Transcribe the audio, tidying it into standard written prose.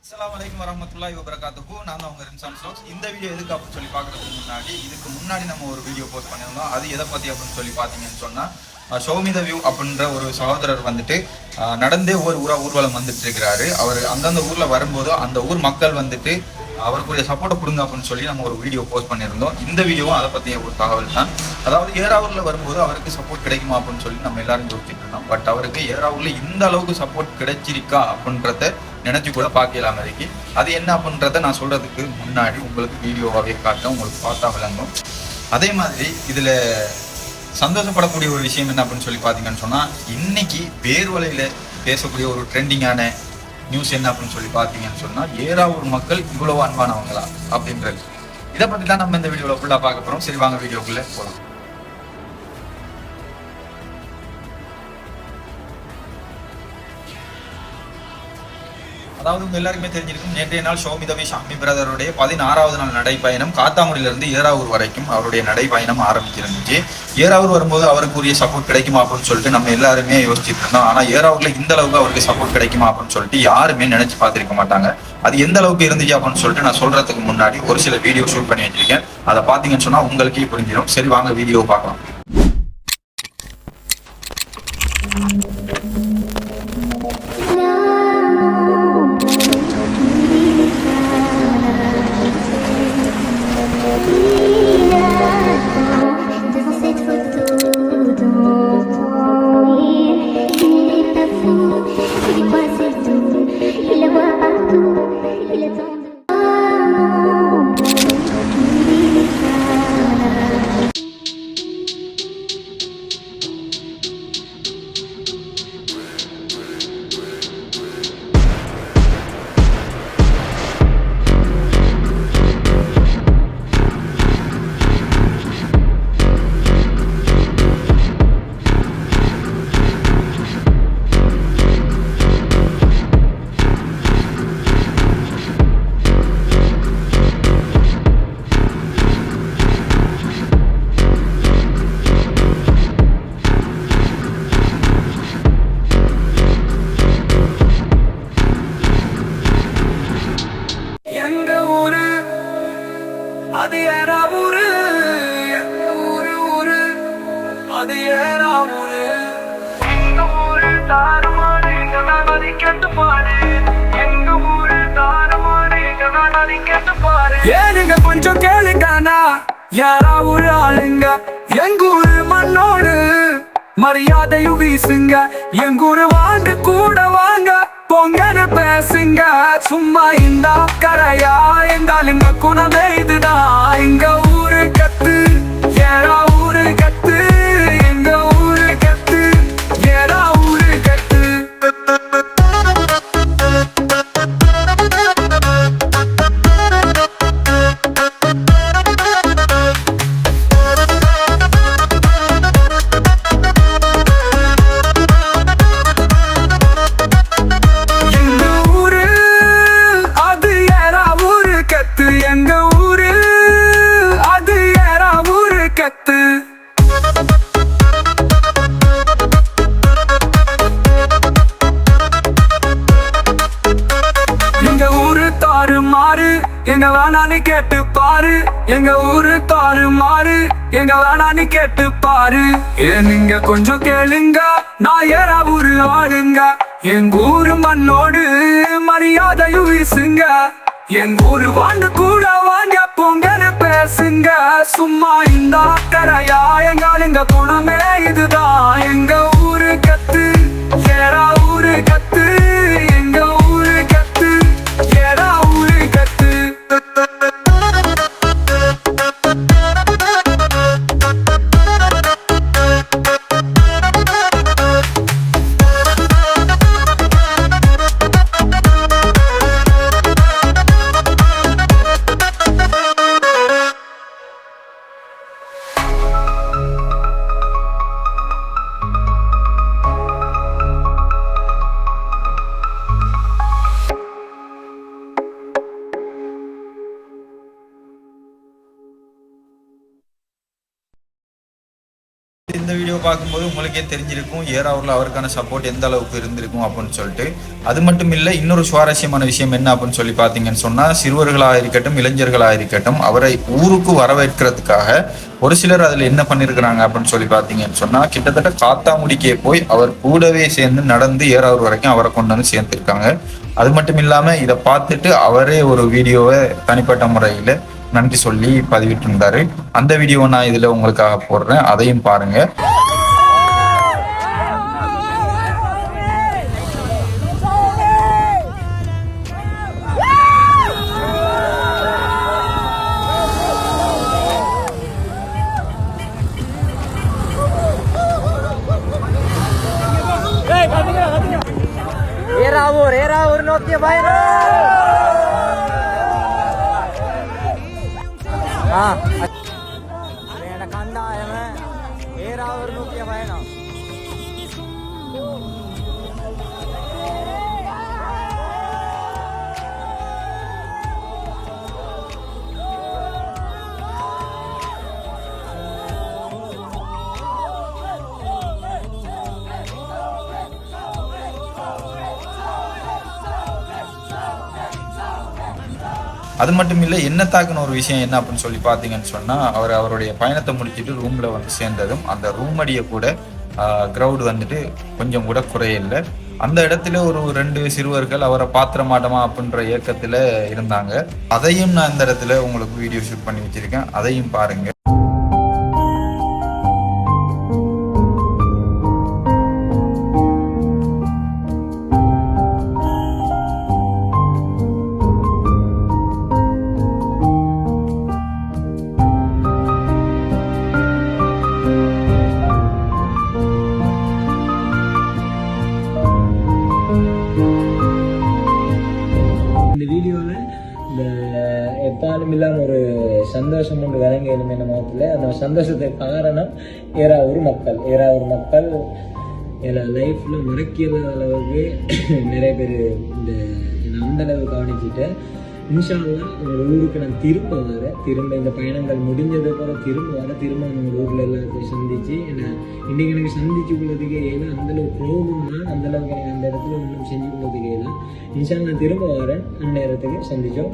அஸ்ஸலாமு அலைக்கும் வரஹ்மத்துல்லாஹி வபரகாத்துஹு. நான் தான் உங்க ரின்சான் ஸ்லோக்ஸ். இந்த வீடியோ எதுக்கு அப்படின்னு சொல்லி பார்க்கறதுக்கு இதுக்கு முன்னாடி நம்ம ஒரு வீடியோ போஸ்ட் பண்ணியிருந்தோம். அது எதை பற்றி அப்படின்னு சொல்லி பார்த்தீங்கன்னு சொன்னால், ஷோமித வியூ அப்படின்ற ஒரு சகோதரர் வந்துட்டு நடந்தே ஊர்வலம் வந்துட்டு இருக்கிறாரு. அவர் அந்தந்த ஊரில் வரும்போது அந்த ஊர் மக்கள் வந்துட்டு அவருக்குரிய சப்போர்ட்டை கொடுங்க அப்படின்னு சொல்லி நம்ம ஒரு வீடியோ போஸ்ட் பண்ணியிருந்தோம். இந்த வீடியோவும் அதை பற்றிய ஒரு தகவல் தான். அதாவது ஏறாவூரில் வரும்போது அவருக்கு சப்போர்ட் கிடைக்குமா அப்படின்னு சொல்லி நம்ம எல்லாரும் யோசிச்சுட்டு இருந்தோம். பட் அவருக்கு ஏறாவூரில் இந்த அளவுக்கு சப்போர்ட் கிடைச்சிருக்கா அப்படின்றத நினைச்சு கூட பார்க்கலாம் இருக்கு. அது என்ன அப்படின்றத நான் சொல்றதுக்கு முன்னாடி உங்களுக்கு வீடியோவாகவே காட்ட உங்களுக்கு பார்த்தா விளங்கும். அதே மாதிரி இதில் சந்தோஷப்படக்கூடிய ஒரு விஷயம் என்ன அப்படின்னு சொல்லி பார்த்தீங்கன்னு சொன்னால், இன்னைக்கு பேர்வலையில் பேசக்கூடிய ஒரு ட்ரெண்டிங்கான நியூஸ் என்ன அப்படின்னு சொல்லி பார்த்தீங்கன்னு சொன்னால், ஏறாவூர் மக்கள் இவ்வளவு அன்பானவங்களா அப்படின்றது. இதை பற்றி தான் நம்ம இந்த வீடியோவில் ஃபுல்லாக பார்க்க போகிறோம். சரி, வாங்க வீடியோக்குள்ளே போகலாம். அதாவது உங்க எல்லாருக்குமே தெரிஞ்சிருக்கும், நேற்றைய நாள் ஷோமிதவி ஷாமி பிரதருடைய 16வது நாள் நடைப்பயணம் காத்தாங்குடியிலிருந்து ஏறாவூர் வரைக்கும் அவருடைய நடைப்பயணம் ஆரம்பிச்சிருந்துச்சு. ஏறாவூர் வரும்போது அவருக்குரிய சப்போர்ட் கிடைக்குமா அப்படின்னு சொல்லிட்டு நம்ம எல்லாருமே யோசிச்சுட்டு இருந்தோம். ஆனா ஏறாவூர்ல இந்த அளவுக்கு அவருக்கு சப்போர்ட் கிடைக்குமா அப்படின்னு சொல்லிட்டு யாருமே நினைச்சு பார்த்திருக்க மாட்டாங்க. அது எந்த அளவுக்கு இருந்துச்சு அப்படின்னு சொல்லிட்டு நான் சொல்றதுக்கு முன்னாடி ஒரு சில வீடியோ ஷூட் பண்ணி வச்சிருக்கேன். அதை பார்த்தீங்கன்னு சொன்னா உங்களுக்கே புரிஞ்சிடும். சரி, வாங்க வீடியோ பார்க்கலாம். அது ஏறாவூரு, ஊரு ஊரு அது ஏறாவூரு. எங்க ஊரு தாறுமாறு, எங்க வேணாதி கேட்டு பாரு. எங்க ஊரு தாறுமாறு, எங்க வேணாதி கேட்டு பாரு. ஏனுங்க கொஞ்சம் கேளுங்கண்ணா, ஏறாவூரு ஆளுங்க. எங்க ஊரு மண்ணோடு மரியாதையும் வீசுங்க. எங்க ஊரு வாங்க கூட வாங்க, பொங்கன்னு பேசுங்க. சும்மா இந்த கரையா எங்காலுங்க குணமே இதுதான். எங்க ஊரு கத்து, ஏறா ஊரு கத்து. எங்க ஊரு கத்து, ஏறா ஊரு கத்து. எங்க ஊரு அது ஏறாவூரு கத்து. எங்க ஊரு தாறுமாறு, எங்க வேணான்னு கேட்டு பாரு. எங்க ஊரு தாறுமாறு, எங்க வேணான்னு கேட்டு பாரு. நீங்க கொஞ்சம் கேளுங்க, நான் ஏறாவூரு ஆளுங்க. எங்க ஊரு மண்ணோடு மரியாதையும் வீசுங்க. எங்க ஊரு வாங்க கூட வாங்க, பொங்கன்னு பேசுங்க. சும்மா இந்த கரையா எங்காலுங்க குணமே இதுதான். எங்க ஊரு கத்து, ஏறா ஊரு கத்து. எங்க ஊரு கத்து, ஏறா ஊரு கத்து. பார்க்கும்போது உங்களுக்கே தெரிஞ்சிருக்கும் ஏறாவூரில் அவருக்கான சப்போர்ட் எந்த அளவுக்கு இருந்திருக்கும் அப்படின்னு சொல்லிட்டு. அது மட்டும் இல்லை, இன்னொரு சுவாரஸ்யமான விஷயம் என்ன அப்படின்னு சொல்லி பார்த்தீங்கன்னு சொன்னால், சிறுவர்களாக இருக்கட்டும் இளைஞர்களாக இருக்கட்டும் அவரை ஊருக்கு வரவேற்கிறதுக்காக ஒரு சிலர் அதில் என்ன பண்ணியிருக்கிறாங்க அப்படின்னு சொல்லி பார்த்தீங்கன்னு சொன்னால், கிட்டத்தட்ட காத்தாமுடிக்கே போய் அவர் கூடவே சேர்ந்து நடந்து ஏறாவூர் வரைக்கும் அவரை கொண்டு வந்து சேர்ந்துருக்காங்க. அது மட்டும் இல்லாமல் இதை பார்த்துட்டு அவரே ஒரு வீடியோவை தனிப்பட்ட முறையில் நன்றி சொல்லி பதிவிட்டு இருந்தாரு. அந்த வீடியோவை நான் இதில் உங்களுக்காக போடுறேன், அதையும் பாருங்க. ஏறாவூர் நோக்கிய பயணம். கண்டாயம் ஏறாவூர் நோக்கிய பயணம். அது மட்டும் இல்லை, என்ன தாக்குன ஒரு விஷயம் என்ன அப்படின்னு சொல்லி பார்த்தீங்கன்னு சொன்னால், அவருடைய பயணத்தை முடிச்சுட்டு ரூமில் வந்து சேர்ந்ததும் அந்த ரூம் அடியை கூட க்ரௌடு வந்துட்டு கொஞ்சம் கூட குறையில்லை. அந்த இடத்துல ஒரு 2 சிறுவர்கள் அவரை பாத்திர மாட்டோமா அப்படின்ற இயக்கத்தில் இருந்தாங்க. அதையும் நான் இந்த இடத்துல உங்களுக்கு வீடியோ ஷூட் பண்ணி வச்சிருக்கேன், அதையும் பாருங்க. எப்பாலும் இல்லாமல் ஒரு சந்தோஷம் ஒன்று விளங்க என்ன முகத்தில். அந்த சந்தோஷத்துக்கு காரணம் ஏறாவூர் மக்கள் என் லைஃப்பில் மறக்கிற அளவுக்கு நிறைய பேர் அந்த அளவு கவனிச்சுட்டேன். இன்ஷா அல்லாஹ் உங்களோட ஊருக்கு நான் திரும்ப இந்த பயணங்கள் முடிஞ்சது போல திரும்ப உங்களோட ஊரில் எல்லாத்தையும் சந்திச்சு இன்னைக்கு எனக்கு சந்திச்சு கொள்வதுக்கே ஏன்னா அந்தளவு கோபம் தான், அந்தளவுக்கு எனக்கு அந்த இடத்துல ஒன்றும் செஞ்சு கொள்வதுக்கே தான். இன்ஷா நான் திரும்ப வரேன், அந்த நேரத்துக்கு சந்திச்சோம்.